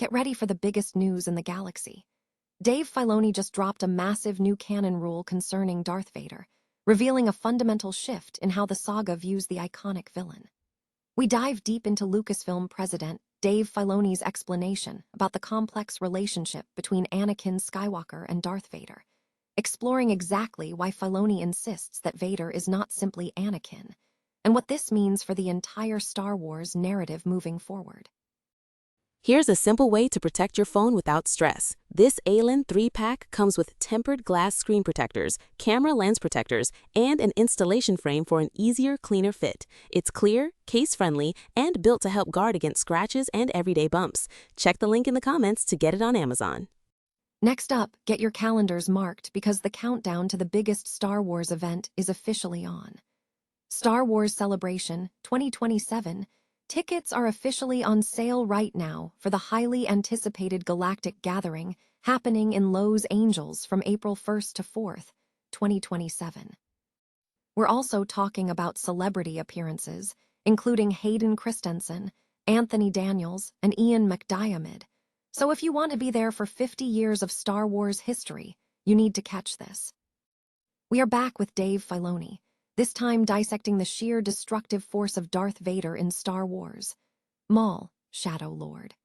Get ready for the biggest news in the galaxy. Dave Filoni just dropped a massive new canon rule concerning Darth Vader, revealing a fundamental shift in how the saga views the iconic villain. We dive deep into Lucasfilm president Dave Filoni's explanation about the complex relationship between Anakin Skywalker and Darth Vader, exploring exactly why Filoni insists that Vader is not simply Anakin, and what this means for the entire Star Wars narrative moving forward. Here's a simple way to protect your phone without stress. This ALEN 3-pack comes with tempered glass screen protectors, camera lens protectors, and an installation frame for an easier, cleaner fit. It's clear, case-friendly, and built to help guard against scratches and everyday bumps. Check the link in the comments to get it on Amazon. Next up, get your calendars marked because the countdown to the biggest Star Wars event is officially on. Star Wars Celebration 2027. Tickets are officially on sale right now for the highly anticipated galactic gathering happening in Los Angeles from April 1st to 4th, 2027. We're also talking about celebrity appearances, including Hayden Christensen, Anthony Daniels, and Ian McDiarmid. So if you want to be there for 50 years of Star Wars history, you need to catch this. We are back with Dave Filoni, this time dissecting the sheer destructive force of Darth Vader in Star Wars. Maul, Shadow Lord.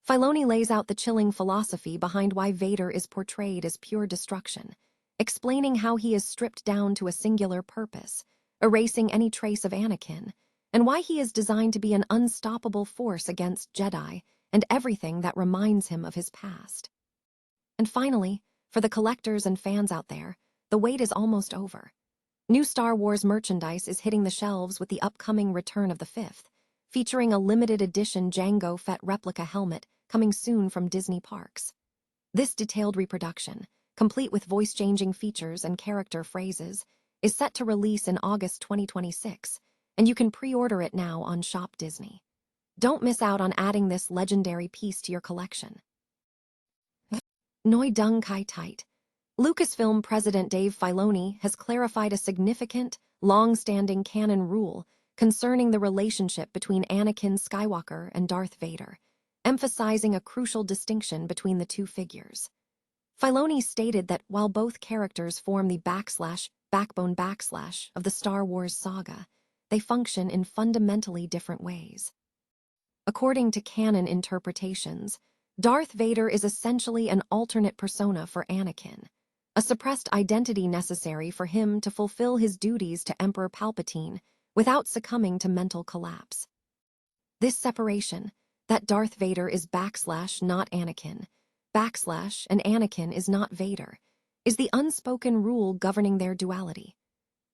Filoni lays out the chilling philosophy behind why Vader is portrayed as pure destruction, explaining how he is stripped down to a singular purpose, erasing any trace of Anakin, and why he is designed to be an unstoppable force against Jedi and everything that reminds him of his past. And finally, for the collectors and fans out there, the wait is almost over. New Star Wars merchandise is hitting the shelves with the upcoming Return of the Fifth, featuring a limited edition Jango Fett replica helmet coming soon from Disney Parks. This detailed reproduction, complete with voice-changing features and character phrases, is set to release in August 2026, and you can pre-order it now on Shop Disney. Don't miss out on adding this legendary piece to your collection. Noi Dung Kai Tight. Lucasfilm president Dave Filoni has clarified a significant, long-standing canon rule concerning the relationship between Anakin Skywalker and Darth Vader, emphasizing a crucial distinction between the two figures. Filoni stated that while both characters form the backbone of the Star Wars saga, they function in fundamentally different ways. According to canon interpretations, Darth Vader is essentially an alternate persona for Anakin, a suppressed identity necessary for him to fulfill his duties to Emperor Palpatine without succumbing to mental collapse. This separation, that Darth Vader is not Anakin, and Anakin is not Vader, is the unspoken rule governing their duality.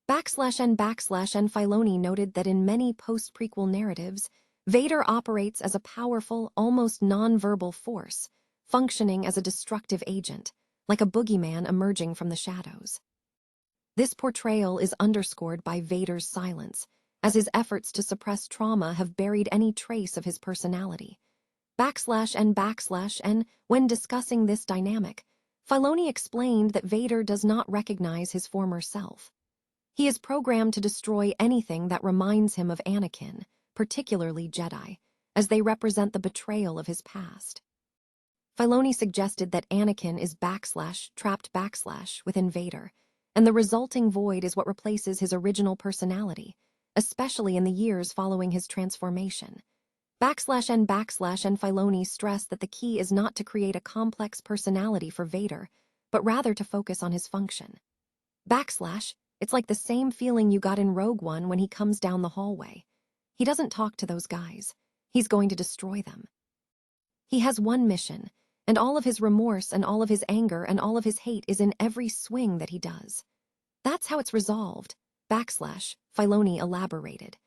And Filoni noted that in many post-prequel narratives, Vader operates as a powerful, almost non-verbal force, functioning as a destructive agent, like a boogeyman emerging from the shadows. This portrayal is underscored by Vader's silence, as his efforts to suppress trauma have buried any trace of his personality. And when discussing this dynamic, Filoni explained that Vader does not recognize his former self. He is programmed to destroy anything that reminds him of Anakin, particularly Jedi, as they represent the betrayal of his past. Filoni suggested that Anakin is trapped within Vader, and the resulting void is what replaces his original personality, especially in the years following his transformation. And Filoni stressed that the key is not to create a complex personality for Vader, but rather to focus on his function. It's like the same feeling you got in Rogue One when he comes down the hallway. He doesn't talk to those guys. He's going to destroy them. He has one mission, and all of his remorse and all of his anger and all of his hate is in every swing that he does. That's how it's resolved, Filoni elaborated.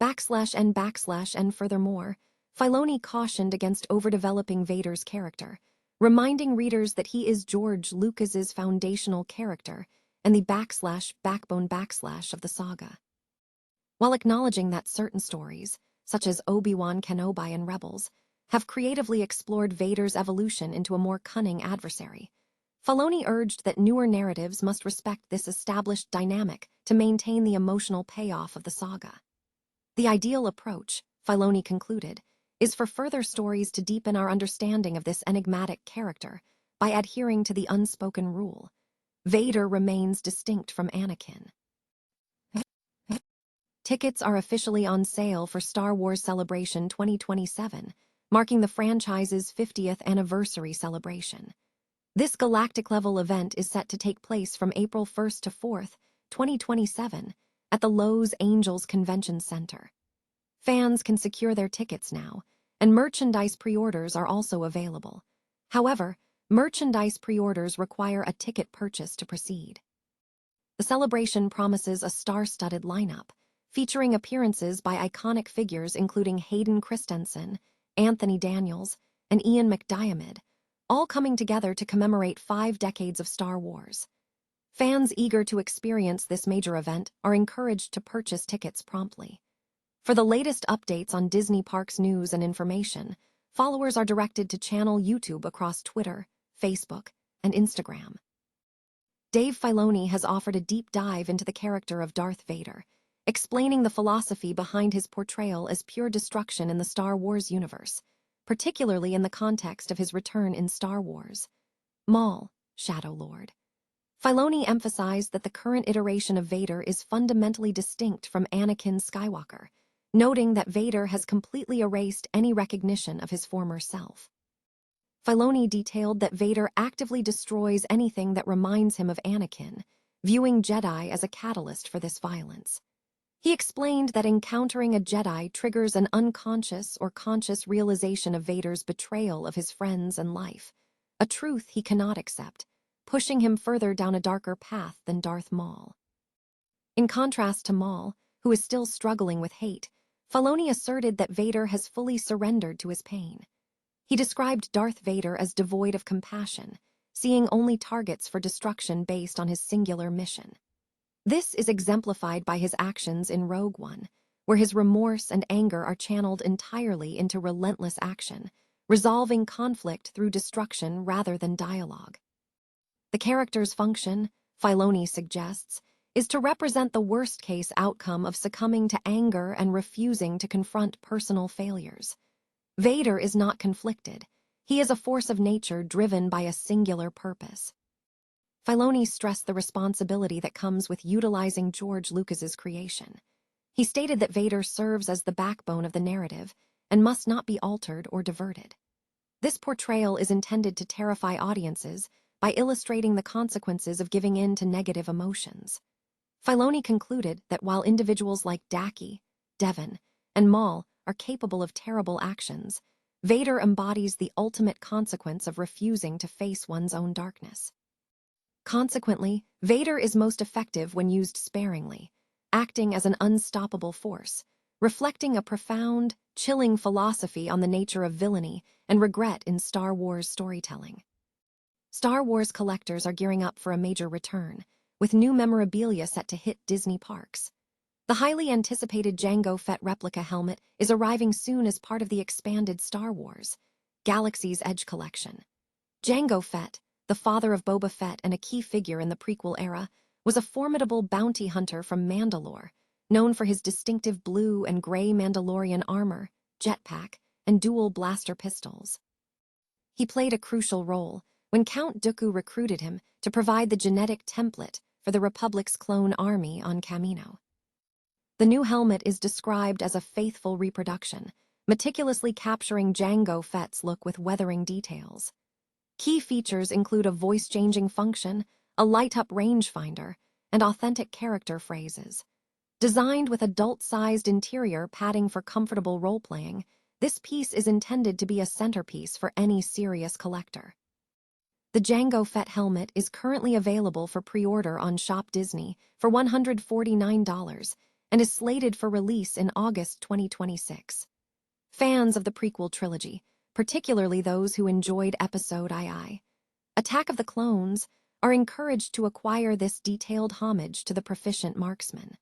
And furthermore, Filoni cautioned against overdeveloping Vader's character, reminding readers that he is George Lucas's foundational character and the backbone of the saga. While acknowledging that certain stories, such as Obi-Wan Kenobi and Rebels, have creatively explored Vader's evolution into a more cunning adversary, Filoni urged that newer narratives must respect this established dynamic to maintain the emotional payoff of the saga. The ideal approach, Filoni concluded, is for further stories to deepen our understanding of this enigmatic character by adhering to the unspoken rule. Vader remains distinct from Anakin. Tickets are officially on sale for Star Wars Celebration 2027, marking the franchise's 50th anniversary celebration. This galactic-level event is set to take place from April 1st to 4th, 2027, at the Los Angeles Convention Center. Fans can secure their tickets now, and merchandise pre-orders are also available. However, merchandise pre-orders require a ticket purchase to proceed. The celebration promises a star-studded lineup, featuring appearances by iconic figures including Hayden Christensen, Anthony Daniels, and Ian McDiarmid, all coming together to commemorate 5 decades of Star Wars. Fans eager to experience this major event are encouraged to purchase tickets promptly. For the latest updates on Disney Parks news and information, followers are directed to channel YouTube across Twitter, Facebook, and Instagram. Dave Filoni has offered a deep dive into the character of Darth Vader, explaining the philosophy behind his portrayal as pure destruction in the Star Wars universe, particularly in the context of his return in Star Wars. Maul, Shadow Lord. Filoni emphasized that the current iteration of Vader is fundamentally distinct from Anakin Skywalker, noting that Vader has completely erased any recognition of his former self. Filoni detailed that Vader actively destroys anything that reminds him of Anakin, viewing Jedi as a catalyst for this violence. He explained that encountering a Jedi triggers an unconscious or conscious realization of Vader's betrayal of his friends and life, a truth he cannot accept, pushing him further down a darker path than Darth Maul. In contrast to Maul, who is still struggling with hate, Filoni asserted that Vader has fully surrendered to his pain. He described Darth Vader as devoid of compassion, seeing only targets for destruction based on his singular mission. This is exemplified by his actions in Rogue One, where his remorse and anger are channeled entirely into relentless action, resolving conflict through destruction rather than dialogue. The character's function, Filoni suggests, is to represent the worst-case outcome of succumbing to anger and refusing to confront personal failures. Vader is not conflicted. He is a force of nature driven by a singular purpose. Filoni stressed the responsibility that comes with utilizing George Lucas's creation. He stated that Vader serves as the backbone of the narrative and must not be altered or diverted. This portrayal is intended to terrify audiences by illustrating the consequences of giving in to negative emotions. Filoni concluded that while individuals like Daki, Devon, and Maul are capable of terrible actions, Vader embodies the ultimate consequence of refusing to face one's own darkness. Consequently, Vader is most effective when used sparingly, acting as an unstoppable force, reflecting a profound, chilling philosophy on the nature of villainy and regret in Star Wars storytelling. Star Wars collectors are gearing up for a major return, with new memorabilia set to hit Disney parks. The highly anticipated Jango Fett replica helmet is arriving soon as part of the expanded Star Wars Galaxy's Edge collection. Jango Fett, the father of Boba Fett and a key figure in the prequel era, was a formidable bounty hunter from Mandalore, known for his distinctive blue and gray Mandalorian armor, jetpack, and dual blaster pistols. He played a crucial role when Count Dooku recruited him to provide the genetic template for the Republic's clone army on Kamino. The new helmet is described as a faithful reproduction, meticulously capturing Jango Fett's look with weathering details. Key features include a voice-changing function, a light-up rangefinder, and authentic character phrases. Designed with adult-sized interior padding for comfortable role-playing, this piece is intended to be a centerpiece for any serious collector. The Jango Fett helmet is currently available for pre-order on Shop Disney for $149 and is slated for release in August 2026. Fans of the prequel trilogy, particularly those who enjoyed Episode II, Attack of the Clones, are encouraged to acquire this detailed homage to the proficient marksman.